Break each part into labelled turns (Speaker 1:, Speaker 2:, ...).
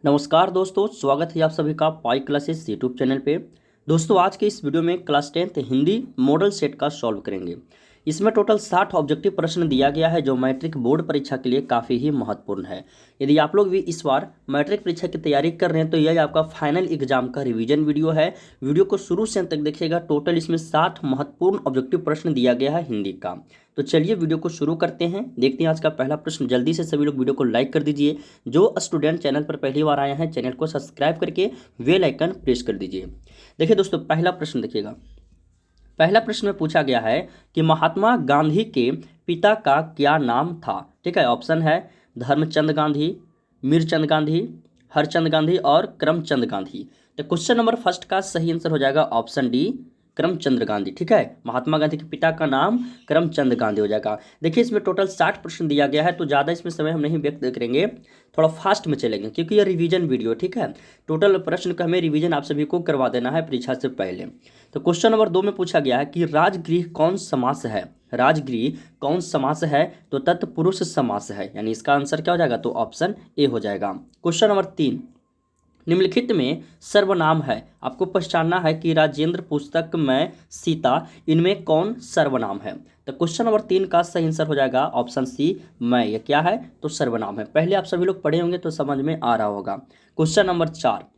Speaker 1: नमस्कार दोस्तों, स्वागत है आप सभी का पाई क्लासेस यूट्यूब चैनल पे। दोस्तों, आज के इस वीडियो में class 10th Hindi model set का सॉल्व करेंगे। इसमें टोटल 60 ऑब्जेक्टिव प्रश्न दिया गया है जो मैट्रिक बोर्ड परीक्षा के लिए काफ़ी ही महत्वपूर्ण है। यदि आप लोग भी इस बार मैट्रिक परीक्षा की तैयारी कर रहे हैं तो यह आपका फाइनल एग्जाम का रिवीजन वीडियो है। वीडियो को शुरू से अंत तक देखिएगा। टोटल इसमें 60 महत्वपूर्ण ऑब्जेक्टिव प्रश्न दिया गया है हिंदी का। तो चलिए वीडियो को शुरू करते हैं। देखते हैं आज का पहला प्रश्न। जल्दी से सभी लोग वीडियो को लाइक कर दीजिए। जो स्टूडेंट चैनल पर पहली बार आए हैं चैनल को सब्सक्राइब करके बेल आइकन प्रेस कर दीजिए। देखिए दोस्तों, पहला प्रश्न देखिएगा। पहला प्रश्न में पूछा गया है कि महात्मा गांधी के पिता का क्या नाम था। ठीक है, ऑप्शन है धर्मचंद गांधी, मीरचंद गांधी, हरचंद गांधी और करमचंद गांधी। तो क्वेश्चन नंबर फर्स्ट का सही आंसर हो जाएगा ऑप्शन डी, करमचंद गांधी। ठीक है, महात्मा गांधी के पिता का नाम करमचंद गांधी हो जाएगा। देखिए, इसमें टोटल 60 प्रश्न दिया गया है तो ज़्यादा इसमें समय हम नहीं व्यक्त करेंगे, थोड़ा फास्ट में चलेंगे क्योंकि ये रिवीजन वीडियो। ठीक है, टोटल प्रश्न का हमें रिवीजन आप सभी को करवा देना है परीक्षा से पहले। तो क्वेश्चन नंबर 2 में पूछा गया है कि राजगृह कौन समास है। राजगृह कौन समास है तो तत्पुरुष समास है, यानी इसका आंसर क्या हो जाएगा तो ऑप्शन ए हो जाएगा। क्वेश्चन नंबर 3, निम्नलिखित में सर्वनाम है, आपको पहचानना है कि राजेंद्र पुस्तक में सीता, इनमें कौन सर्वनाम है। तो क्वेश्चन नंबर 3 का सही आंसर हो जाएगा ऑप्शन सी, मैं। यह क्या है तो सर्वनाम है। पहले आप सभी लोग पढ़े होंगे तो समझ में आ रहा होगा। क्वेश्चन नंबर 4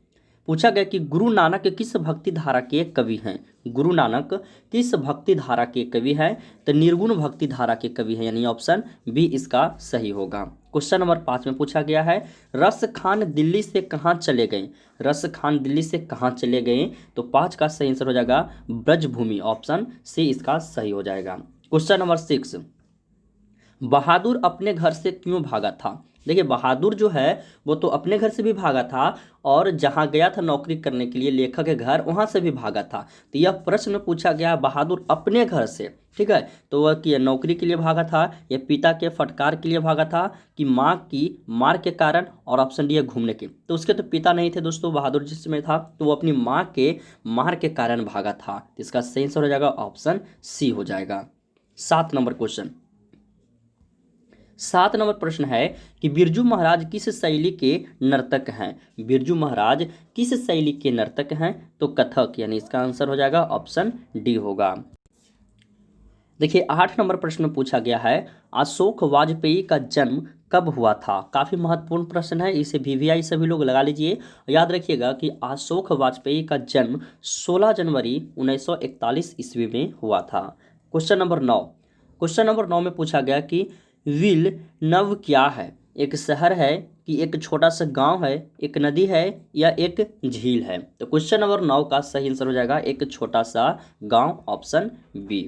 Speaker 1: पूछा गया कि गुरु नानक किस भक्ति धारा के कवि हैं। गुरु नानक किस भक्ति धारा के कवि हैं तो निर्गुण भक्ति धारा के कवि हैं, यानी ऑप्शन बी इसका सही होगा। क्वेश्चन नंबर 5 में पूछा गया है रस खान दिल्ली से कहाँ चले गए। रस खान दिल्ली से कहाँ चले गए तो 5 का सही आंसर हो जाएगा ब्रजभूमि, ऑप्शन सी इसका सही हो जाएगा। क्वेश्चन नंबर 6, बहादुर अपने घर से क्यों भागा था। देखिए, बहादुर जो है वो तो अपने घर से भी भागा था और जहाँ गया था नौकरी करने के लिए लेखक के घर, वहाँ से भी भागा था। तो यह प्रश्न पूछा गया बहादुर अपने घर से। ठीक है, तो वह कि नौकरी के लिए भागा था या पिता के फटकार के लिए भागा था कि माँ की मार के कारण, और ऑप्शन डी है घूमने के। तो उसके तो पिता नहीं थे दोस्तों बहादुर जिसमें था, तो वो अपनी माँ के मार के कारण भागा था। तो इसका सही आंसर हो जाएगा ऑप्शन सी हो जाएगा। 7 नंबर क्वेश्चन, 7 नंबर प्रश्न है कि बिरजू महाराज किस शैली के नर्तक हैं। बिरजू महाराज किस शैली के नर्तक हैं तो कथक, यानी इसका आंसर हो जाएगा ऑप्शन डी होगा। देखिए, 8 नंबर प्रश्न में पूछा गया है अशोक वाजपेयी का जन्म कब हुआ था। काफ़ी महत्वपूर्ण प्रश्न है, इसे वीवीआई सभी लोग लगा लीजिए। याद रखिएगा कि अशोक वाजपेयी का जन्म 16 जनवरी 1941 ईस्वी में हुआ था। क्वेश्चन नंबर 9, क्वेश्चन नंबर 9 में पूछा गया कि विल नव क्या है। एक शहर है कि एक छोटा सा गांव है, एक नदी है या एक झील है। तो क्वेश्चन नंबर 9 का सही आंसर हो जाएगा एक छोटा सा गांव, ऑप्शन बी।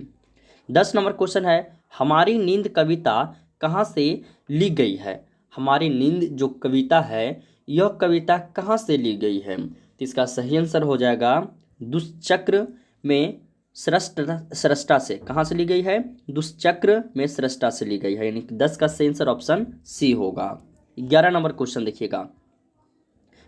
Speaker 1: 10 नंबर क्वेश्चन है हमारी नींद कविता कहाँ से ली गई है। हमारी नींद जो कविता है यह कविता कहाँ से ली गई है तो इसका सही आंसर हो जाएगा दुष्चक्र में सृष्टा से। कहाँ से ली गई है, दुष्चक्र में सृष्टा से ली गई है, यानी 10 का सही आंसर ऑप्शन सी होगा। 11 नंबर क्वेश्चन देखिएगा,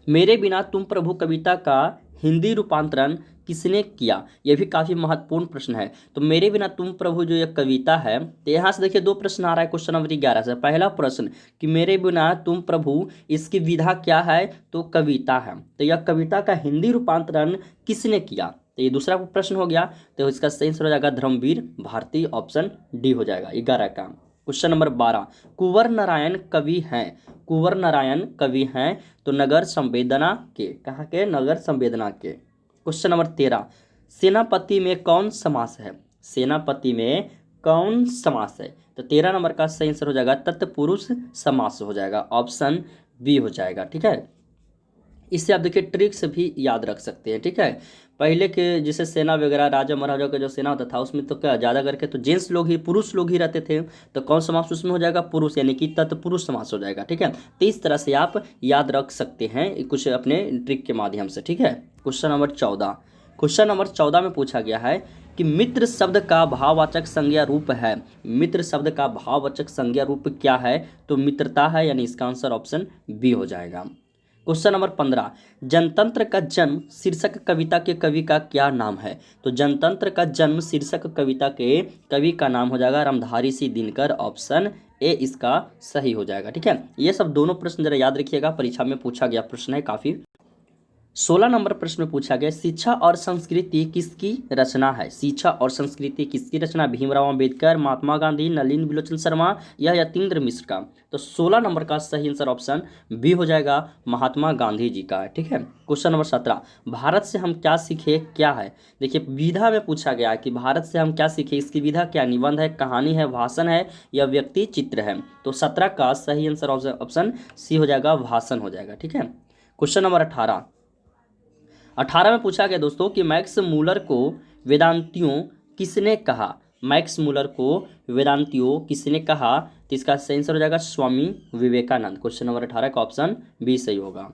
Speaker 1: मेरे बिना तुम प्रभु कविता का हिंदी रूपांतरण किसने किया। यह भी काफ़ी महत्वपूर्ण प्रश्न है। तो मेरे बिना तुम प्रभु जो यह कविता है, तो यहाँ से देखिए 2 प्रश्न आ रहा है क्वेश्चन नंबर 11 से। पहला प्रश्न कि मेरे बिना तुम प्रभु, इसकी विधा क्या है तो कविता है, तो यह कविता का हिंदी रूपांतरण किसने किया, तो ये दूसरा प्रश्न हो गया। तो इसका सही आंसर हो जाएगा धर्मवीर भारती, ऑप्शन डी हो जाएगा 11 का। क्वेश्चन नंबर 12, कुंवर नारायण कवि हैं। कुंवर नारायण कवि हैं तो नगर संवेदना के, कहाँ के, नगर संवेदना के। क्वेश्चन नंबर 13, सेनापति में कौन समास है। सेनापति में कौन समास है तो 13 नंबर का सही आंसर हो जाएगा तत्पुरुष समास हो जाएगा, ऑप्शन बी हो जाएगा। ठीक है, इससे आप देखिए ट्रिक्स भी याद रख सकते हैं। ठीक है, पहले के जैसे सेना वगैरह राजा महाराजा का जो सेना होता था उसमें तो क्या ज़्यादा करके तो जेंट्स लोग ही, पुरुष लोग ही रहते थे, तो कौन समास उसमें हो जाएगा पुरुष, यानी कि तत्पुरुष समास हो जाएगा। ठीक है, तो इस तरह से आप याद रख सकते हैं कुछ अपने ट्रिक के माध्यम से। ठीक है, क्वेश्चन नंबर 14, क्वेश्चन नंबर 14 में पूछा गया है कि मित्र शब्द का भाववाचक संज्ञा रूप है। मित्र शब्द का भाववाचक संज्ञा रूप क्या है तो मित्रता है, यानी इसका आंसर ऑप्शन बी हो जाएगा। क्वेश्चन नंबर 15, जनतंत्र का जन्म शीर्षक कविता के कवि का क्या नाम है? तो जनतंत्र का जन्म शीर्षक कविता के कवि का नाम हो जाएगा रामधारी सिंह दिनकर, ऑप्शन ए इसका सही हो जाएगा। ठीक है, ये सब दोनों प्रश्न जरा याद रखिएगा, परीक्षा में पूछा गया प्रश्न है काफी। 16 नंबर प्रश्न में पूछा गया, शिक्षा और संस्कृति किसकी रचना है? शिक्षा और संस्कृति किसकी रचना? भीमराव अंबेडकर, महात्मा गांधी, नलिनी बिलोचन शर्मा या यतीन्द्र मिश्र का? तो 16 नंबर का सही आंसर ऑप्शन बी हो जाएगा, महात्मा गांधी जी का है। ठीक है, क्वेश्चन नंबर 17, भारत से हम क्या सीखे क्या है? देखिए विधा में पूछा गया है कि भारत से हम क्या सीखे, इसकी विधा क्या? निबंध है, कहानी है, भाषण है या व्यक्ति चित्र है? तो 17 का सही आंसर ऑप्शन सी हो जाएगा, भाषण हो जाएगा। ठीक है, क्वेश्चन नंबर 18 में पूछा गया दोस्तों कि मैक्स मूलर को वेदांतियों किसने कहा? मैक्स मूलर को वेदांतियों किसने कहा? तो इसका सही आंसर हो जाएगा स्वामी विवेकानंद। क्वेश्चन नंबर 18 का ऑप्शन बी सही होगा।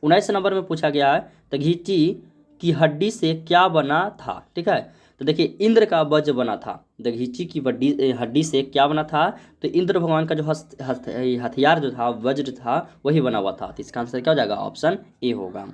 Speaker 1: 19 नंबर में पूछा गया है, तघीची की हड्डी से क्या बना था? ठीक है, तो देखिए इंद्र का वज्र बना था। दघीची की हड्डी से क्या बना था? तो इंद्र भगवान का जो हथियार जो था, वज्र था, वही बना हुआ था। तो इसका आंसर क्या हो जाएगा? ऑप्शन ए होगा।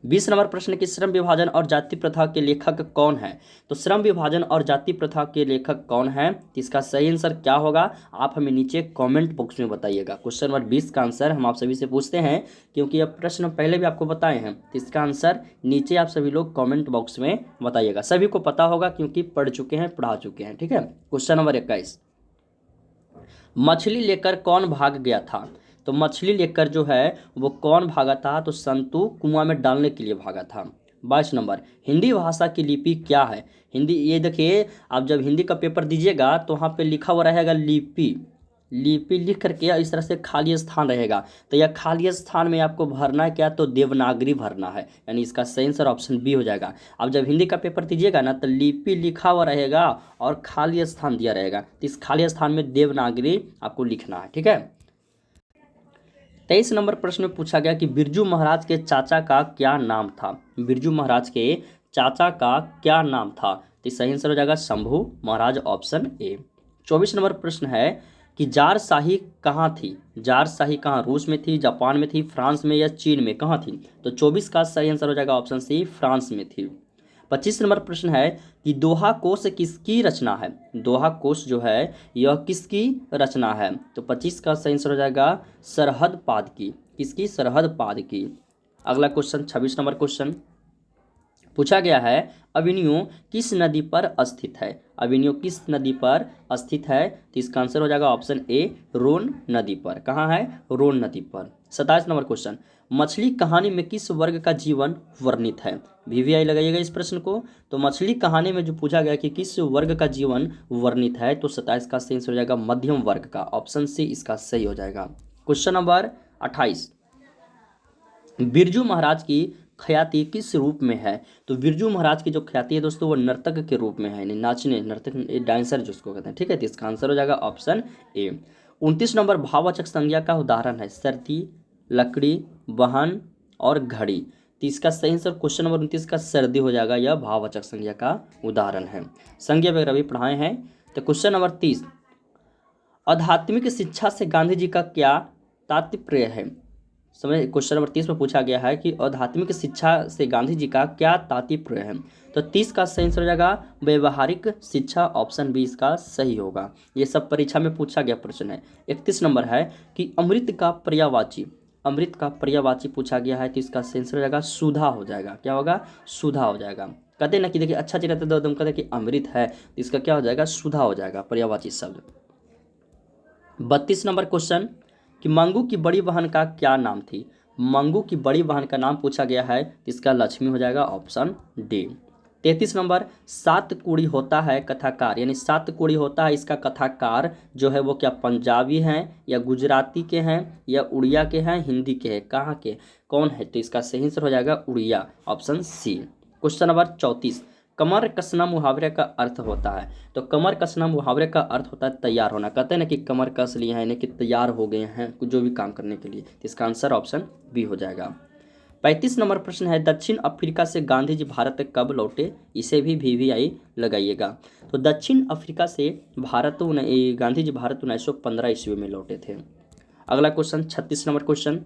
Speaker 1: 20 नंबर प्रश्न की श्रम विभाजन और जाति प्रथा के लेखक कौन है? तो श्रम विभाजन और जाति प्रथा के लेखक कौन है? इसका सही आंसर क्या होगा? आप हमें नीचे कमेंट बॉक्स में बताइएगा। क्वेश्चन नंबर 20 का आंसर हम आप सभी से पूछते हैं, क्योंकि यह प्रश्न पहले भी आपको बताए हैं। तो इसका आंसर नीचे आप सभी लोग कॉमेंट बॉक्स में बताइएगा। सभी को पता होगा क्योंकि पढ़ चुके हैं, पढ़ा चुके हैं। ठीक है, क्वेश्चन नंबर 21, मछली लेकर कौन भाग गया था? तो मछली लेकर जो है वो कौन भागा था? तो संतु कुआं में डालने के लिए भागा था। 22 नंबर, हिंदी भाषा की लिपि क्या है? हिंदी, ये देखिए आप जब हिंदी का पेपर दीजिएगा तो वहाँ पे लिखा हुआ रहेगा लिपि। लिपि लिख करके इस तरह से खाली स्थान रहेगा, तो यह खाली स्थान में आपको भरना है क्या? तो देवनागरी भरना है, यानी इसका सही आंसर ऑप्शन बी हो जाएगा। अब जब हिंदी का पेपर दीजिएगा ना तो लिपि लिखा हुआ रहेगा और खाली स्थान दिया रहेगा, तो इस खाली स्थान में देवनागरी आपको लिखना है। ठीक है, 23 नंबर प्रश्न में पूछा गया कि बिरजू महाराज के चाचा का क्या नाम था? बिरजू महाराज के चाचा का क्या नाम था? तो सही आंसर हो जाएगा शंभू महाराज, ऑप्शन ए। 24 नंबर प्रश्न है कि जार शाही कहाँ थी? जार शाही कहाँ? रूस में थी, जापान में थी, फ्रांस में या चीन में? कहाँ थी? तो 24 का सही आंसर हो जाएगा ऑप्शन सी, फ्रांस में थी। 25 नंबर प्रश्न है कि दोहा कोश किसकी रचना है? दोहा कोश जो है यह किसकी रचना है? तो 25 का सही आंसर हो जाएगा सरहद पाद की। किसकी? सरहद पाद की। अगला क्वेश्चन 26 नंबर क्वेश्चन पूछा गया है, अविनियो किस नदी पर स्थित है? अविनियो किस नदी पर स्थित है? तो इसका आंसर हो जाएगा ऑप्शन ए, रोन नदी पर। कहाँ है? रोन नदी पर। 27 नंबर क्वेश्चन, मछली कहानी में किस वर्ग का जीवन वर्णित है? वीवीआई लगाइएगा इस प्रश्न को। तो मछली कहानी में जो पूछा गया कि किस वर्ग का जीवन वर्णित है, तो 27 का सही आंसर हो जाएगा मध्यम वर्ग का, ऑप्शन सी इसका सही हो जाएगा। क्वेश्चन नंबर 28, बिरजू महाराज की ख्याति किस रूप में है? तो बिरजू महाराज की जो ख्याति है दोस्तों वो नर्तक के रूप में है, यानी नाचने, नर्तक, डांसर जिसको कहते हैं। ठीक है, तो इसका आंसर हो जाएगा ऑप्शन ए। 29 नंबर, भाववाचक संज्ञा का उदाहरण है सर्दी, लकड़ी, वाहन और घड़ी। तो इसका सही आंसर क्वेश्चन नंबर 29 का सर्दी हो जाएगा, यह भाववाचक संज्ञा का उदाहरण है। संज्ञा वगैरह भी पढ़ाए हैं। तो क्वेश्चन नंबर 30, आध्यात्मिक शिक्षा से गांधी जी का क्या तात्पर्य है? समझ, क्वेश्चन नंबर 30 में पूछा गया है कि आध्यात्मिक शिक्षा से गांधी जी का क्या तात्पर्य है? तो 30 का सही आंसर हो जाएगा व्यवहारिक शिक्षा, ऑप्शन बी इसका सही होगा। ये सब परीक्षा में पूछा गया प्रश्न है। 31 नंबर है कि अमृत का पर्यायवाची, अमृत का पर्यायवाची पूछा गया है, तो इसका सही आंसर हो जाएगा सुधा हो जाएगा। क्या होगा? सुधा हो जाएगा। कहते हैं ना कि देखिए अच्छा चीज रहता है तो कहते हैं कि अमृत है, तो इसका क्या हो जाएगा? सुधा हो जाएगा पर्यायवाची शब्द। 32 नंबर क्वेश्चन कि मंगू की बड़ी बहन का क्या नाम थी? मंगू की बड़ी बहन का नाम पूछा गया है, इसका लक्ष्मी हो जाएगा, ऑप्शन डी। 33 नंबर, सात कुड़ी होता है कथाकार, यानी सात कुड़ी होता है, इसका कथाकार जो है वो क्या पंजाबी हैं या गुजराती के हैं या उड़िया के हैं, हिंदी के हैं? कहाँ के, कौन है? तो इसका सही आंसर हो जाएगा Odia, option C. Question number 34, कमर कसना मुहावरे का अर्थ होता है? तो कमर कसना मुहावरे का अर्थ होता है तैयार होना। कहते हैं ना कि कमर कस लिए हैं, यानी कि तैयार हो गए हैं कुछ जो भी काम करने के लिए। तो इसका आंसर ऑप्शन बी हो जाएगा। 35 नंबर प्रश्न है, दक्षिण अफ्रीका से गांधी जी भारत कब लौटे? इसे भी वीवीआई लगाइएगा। तो दक्षिण अफ्रीका से गांधी जी भारत 1915 ईस्वी में लौटे थे। अगला क्वेश्चन 36 नंबर क्वेश्चन,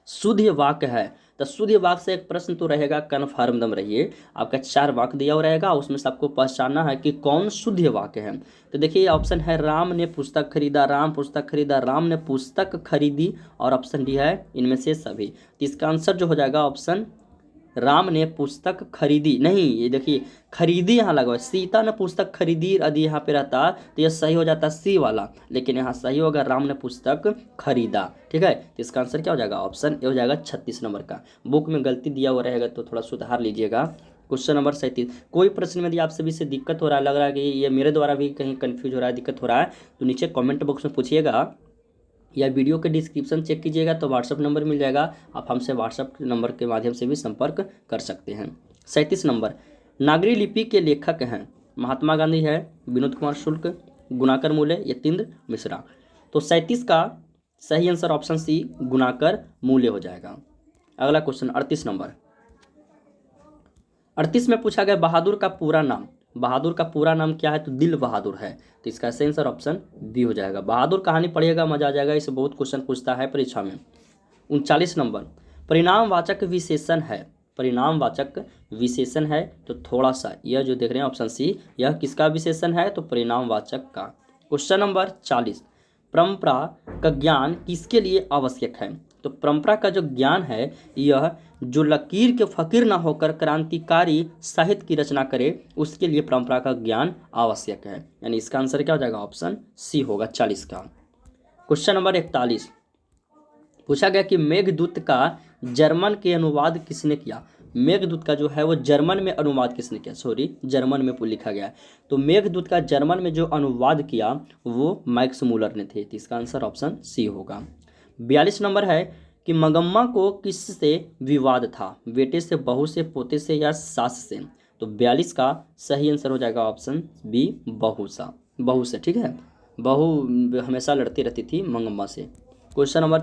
Speaker 1: शुद्ध वाक्य है। तो शुद्ध वाक्य से एक प्रश्न तो रहेगा, कन्फर्म दम रहिए। आपका 4 वाक्य दिया हुआ रहेगा, उसमें से आपको पहचानना है कि कौन शुद्ध वाक्य है। तो देखिए ऑप्शन है राम ने पुस्तक खरीदा, राम पुस्तक खरीदा, राम ने पुस्तक खरीदी, और ऑप्शन डी है इनमें से सभी। तो इसका आंसर जो हो जाएगा ऑप्शन राम ने पुस्तक खरीदी नहीं, ये देखिए खरीदी यहाँ लगा हुआ है, सीता ने पुस्तक खरीदी यदि यहाँ पे रहता तो ये सही हो जाता सी वाला, लेकिन यहाँ सही होगा राम ने पुस्तक खरीदा। ठीक है, तो इसका आंसर क्या हो जाएगा, ऑप्शन ए हो जाएगा 36 नंबर का। बुक में गलती दिया हुआ रहेगा तो थोड़ा सुधार लीजिएगा। क्वेश्चन नंबर 37, कोई प्रश्न में यदि आप सभी से दिक्कत हो रहा है, लग रहा है कि ये मेरे द्वारा भी कहीं कन्फ्यूज हो रहा है, दिक्कत हो रहा है, तो नीचे कमेंट बॉक्स में पूछिएगा, या वीडियो के डिस्क्रिप्शन चेक कीजिएगा तो व्हाट्सअप नंबर मिल जाएगा, आप हमसे व्हाट्सअप नंबर के माध्यम से भी संपर्क कर सकते हैं। 37 नंबर, नागरी लिपि के लेखक हैं, महात्मा गांधी है, विनोद कुमार शुक्ल, गुणाकर मूले, यतीन्द्र मिश्रा। तो 37 का सही आंसर ऑप्शन सी गुणाकर मूल्य हो जाएगा। अगला क्वेश्चन 38 नंबर, 38 में पूछा गया बहादुर का पूरा नाम, बहादुर का पूरा नाम क्या है, तो दिल बहादुर है। तो इसका सही आंसर ऑप्शन बी हो जाएगा। बहादुर कहानी पढ़िएगा, मजा आ जाएगा, इससे बहुत क्वेश्चन पूछता है परीक्षा में। 39 नंबर, परिणामवाचक विशेषण है, परिणामवाचक विशेषण है, तो थोड़ा सा यह जो देख रहे हैं ऑप्शन सी, यह किसका विशेषण है, तो परिणामवाचक का। क्वेश्चन नंबर 40, परंपरा का ज्ञान किसके लिए आवश्यक है, तो परंपरा का जो ज्ञान है यह जो लकीर के फकीर ना होकर क्रांतिकारी साहित्य की रचना करे उसके लिए परंपरा का ज्ञान आवश्यक है, यानी इसका आंसर क्या हो जाएगा, ऑप्शन सी होगा 40 का। क्वेश्चन नंबर 41, पूछा गया कि मेघदूत का जर्मन के अनुवाद किसने किया, मेघदूत का जो है वो जर्मन में अनुवाद किसने किया, सॉरी जर्मन में लिखा गया है, तो मेघदूत का जर्मन में जो अनुवाद किया वो मैक्स मूलर ने थे। तो इसका आंसर ऑप्शन सी होगा। 42 नंबर है कि मंगम्मा को किससे विवाद था, बेटे से, बहू से, पोते से या सास से। तो 42 का सही आंसर हो जाएगा ऑप्शन बी बहू सा, बहू से। ठीक है, बहू हमेशा लड़ती रहती थी मंगम्मा से। क्वेश्चन नंबर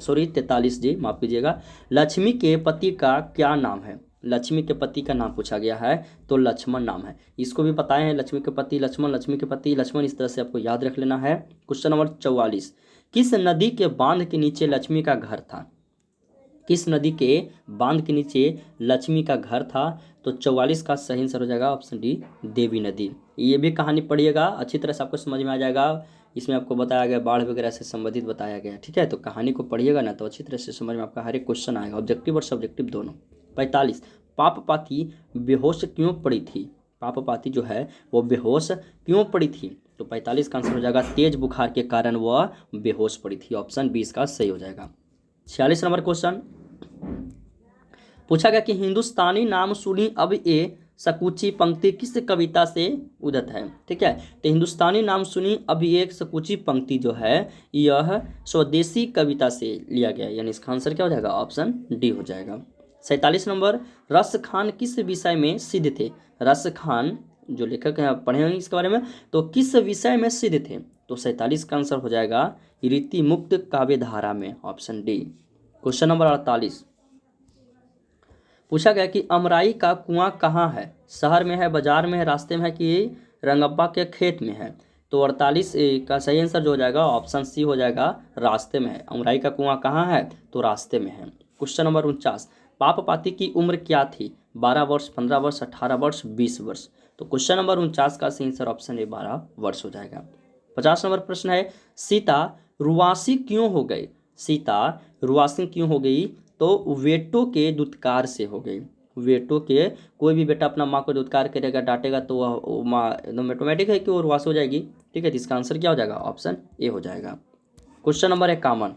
Speaker 1: 43 जी माफ कीजिएगा, लक्ष्मी के पति का क्या नाम है, लक्ष्मी के पति का नाम पूछा गया है, तो लक्ष्मण नाम है। इसको भी बताए हैं, लक्ष्मी के पति लक्ष्मण, लक्ष्मी के पति लक्ष्मण, इस तरह से आपको याद रख लेना है। क्वेश्चन नंबर 44, किस नदी के बांध के नीचे लक्ष्मी का घर था, किस नदी के बांध के नीचे लक्ष्मी का घर था, तो 44 का सही आंसर हो जाएगा ऑप्शन डी देवी नदी। ये भी कहानी पढ़िएगा, अच्छी तरह से आपको समझ में आ जाएगा, इसमें आपको बताया गया बाढ़ वगैरह से संबंधित बताया गया। ठीक है, तो कहानी को पढ़िएगा ना तो अच्छी तरह से समझ में आपका हर एक क्वेश्चन आएगा, ऑब्जेक्टिव और सब्जेक्टिव दोनों। 45, पापपाती बेहोश क्यों पड़ी थी, पापपाती जो है वो बेहोश क्यों पड़ी थी, तो 45 का आंसर हो जाएगा तेज बुखार के कारण वह बेहोश पड़ी थी, ऑप्शन 20 का सही हो जाएगा। 46 नंबर क्वेश्चन, पूछा गया कि हिंदुस्तानी नाम सुनी अब ये सकुची पंक्ति किस कविता से उदित है। ठीक है, तो हिंदुस्तानी नाम सुनी अब ये सकुची पंक्ति जो है यह स्वदेशी कविता से लिया गया, यानी इसका आंसर क्या हो जाएगा, ऑप्शन डी हो जाएगा। 47 नंबर, रस खान किस विषय में सिद्ध थे, रस खान जो लेखक हैं आप पढ़े होंगे इसके बारे में, तो किस विषय में सिद्ध थे, तो 47 का आंसर हो जाएगा रीति मुक्त काव्य धारा में, ऑप्शन डी। क्वेश्चन नंबर 48, पूछा गया कि अमराई का कुआं कहाँ है, शहर में है, बाजार में है, रास्ते में है कि रंगप्पा के खेत में है, तो 48 का सही आंसर जो हो जाएगा ऑप्शन सी हो जाएगा रास्ते में है। अमराई का कुआं कहाँ है, तो रास्ते में है। क्वेश्चन नंबर 49, पापपाती की उम्र क्या थी, 12 वर्ष, 15 वर्ष, 18 वर्ष, 20 वर्ष, तो क्वेश्चन नंबर 49 का सही आंसर ऑप्शन ए 12 वर्ष हो जाएगा। 50 नंबर प्रश्न है, सीता रुआसी क्यों हो गई, सीता रुआसी क्यों हो गई, तो वेटो के दुत्कार से हो गई, वेटो के, कोई भी बेटा अपना माँ को दुत्कार करेगा डांटेगा तो वह माँ एकदम ऑटोमेटिक है कि वो रुआस हो जाएगी। ठीक है, तो इसका आंसर क्या हो जाएगा, ऑप्शन ए हो जाएगा। क्वेश्चन नंबर 51,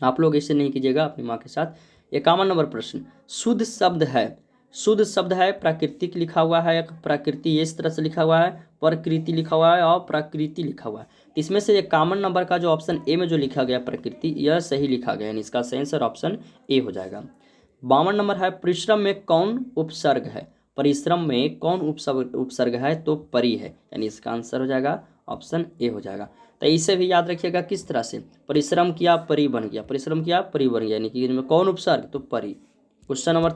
Speaker 1: आप लोग इसे नहीं कीजिएगा अपनी माँ के साथ। 51 नंबर प्रश्न, शुद्ध शब्द है, शुद्ध शब्द है, प्राकृतिक लिखा हुआ है, प्रकृति इस तरह से लिखा हुआ है, प्रकृति लिखा हुआ है और प्रकृति लिखा हुआ है, तो इसमें से 51 नंबर का जो ऑप्शन ए में जो लिखा गया प्रकृति यह सही लिखा गया, यानी इसका सही आंसर ऑप्शन ए हो जाएगा। 52 नंबर है, परिश्रम में कौन उपसर्ग है, परिश्रम में कौन उपसर्ग है, तो परि है, यानी इसका आंसर हो जाएगा ऑप्शन ए हो जाएगा। तो इसे भी याद रखिएगा किस तरह से, परिश्रम किया परि बन गया, परिश्रम किया परि बन गया, यानी कि इनमें कौन उपसर्ग, तो परि। क्वेश्चन नंबर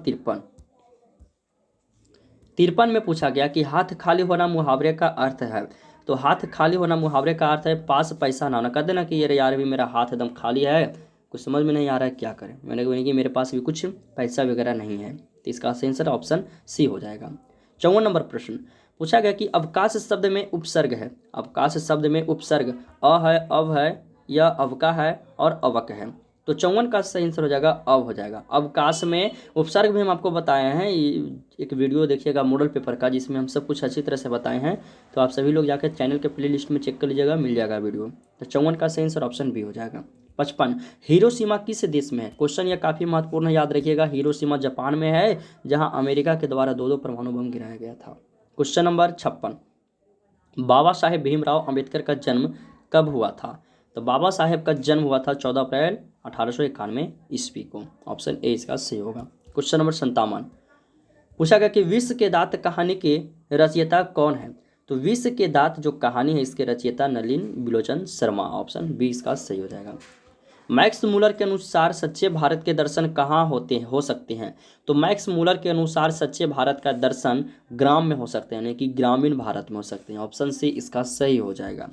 Speaker 1: 53 में पूछा गया कि हाथ खाली होना मुहावरे का अर्थ है, तो हाथ खाली होना मुहावरे का अर्थ है पास पैसा ना होना। कहते ना कि यार अभी मेरा हाथ एकदम खाली है, कुछ समझ में नहीं आ रहा है क्या करें। मैंने कहा कि मेरे पास भी कुछ पैसा वगैरह नहीं है, तो इसका आंसर ऑप्शन सी हो जाएगा। 54 नंबर प्रश्न पूछा गया कि अवकाश शब्द में उपसर्ग है। अवकाश शब्द में उपसर्ग अ है, अव है या अवका है और अवक है। तो 54 का सही आंसर हो जाएगा अव हो जाएगा। अवकाश में उपसर्ग भी हम आपको बताए हैं, एक वीडियो देखिएगा मॉडल पेपर का जिसमें हम सब कुछ अच्छी तरह से बताए हैं। तो आप सभी लोग जाकर चैनल के प्ले लिस्ट में चेक कर लीजिएगा, मिल जाएगा वीडियो। तो 54 का सही आंसर ऑप्शन बी हो जाएगा। 55 हिरोशिमा किस देश में है। क्वेश्चन यह काफ़ी महत्वपूर्ण है, याद रखिएगा। हिरोशिमा जापान में है, जहाँ अमेरिका के द्वारा 2 परमाणु बम गिराया गया था। क्वेश्चन नंबर 56 बाबा साहेब भीमराव अंबेडकर का जन्म कब हुआ था। तो बाबा साहेब का जन्म हुआ था 14 अप्रैल 1891 ईस्वी को। ऑप्शन ए इसका सही होगा। क्वेश्चन नंबर 57 पूछा गया कि विश्व के दांत कहानी के रचयिता कौन है। तो विश्व के दांत जो कहानी है इसके रचयिता नलिन बिलोचन शर्मा। ऑप्शन बी इसका सही हो जाएगा। मैक्स मूलर के अनुसार सच्चे भारत के दर्शन कहाँ हो सकते हैं। तो मैक्स मूलर के अनुसार सच्चे भारत का दर्शन ग्राम में हो सकते हैं, यानी कि ग्रामीण भारत में हो सकते हैं। ऑप्शन सी इसका सही हो जाएगा।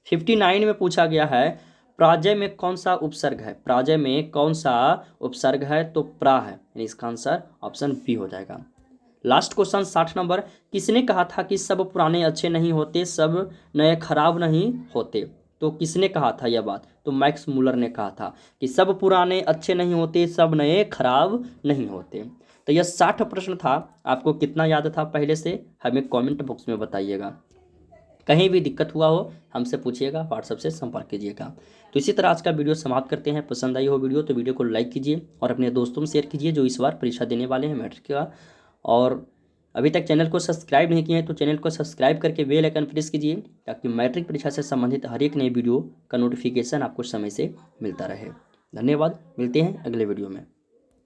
Speaker 1: 59 में पूछा गया है प्राजय में कौन सा उपसर्ग है। प्राजय में कौन सा उपसर्ग है। तो प्रा है, यानी इसका आंसर ऑप्शन बी हो जाएगा। लास्ट क्वेश्चन 60 नंबर किसने कहा था कि सब पुराने अच्छे नहीं होते, सब नए खराब नहीं होते। तो किसने कहा था यह बात। तो मैक्स मूलर ने कहा था कि सब पुराने अच्छे नहीं होते, सब नए खराब नहीं होते। तो यह 60 प्रश्न था। आपको कितना याद था पहले से हमें कमेंट बॉक्स में बताइएगा। कहीं भी दिक्कत हुआ हो हमसे पूछिएगा, व्हाट्सएप से संपर्क कीजिएगा। तो इसी तरह आज का वीडियो समाप्त करते हैं। पसंद आई हो वीडियो तो वीडियो को लाइक कीजिए और अपने दोस्तों में शेयर कीजिए जो इस बार परीक्षा देने वाले हैं मैट्रिक का। और अभी तक चैनल को सब्सक्राइब नहीं किए हैं तो चैनल को सब्सक्राइब करके बेल आइकन प्रेस कीजिए, ताकि मैट्रिक परीक्षा से संबंधित हर एक नए वीडियो का नोटिफिकेशन आपको समय से मिलता रहे। धन्यवाद, मिलते हैं अगले वीडियो में।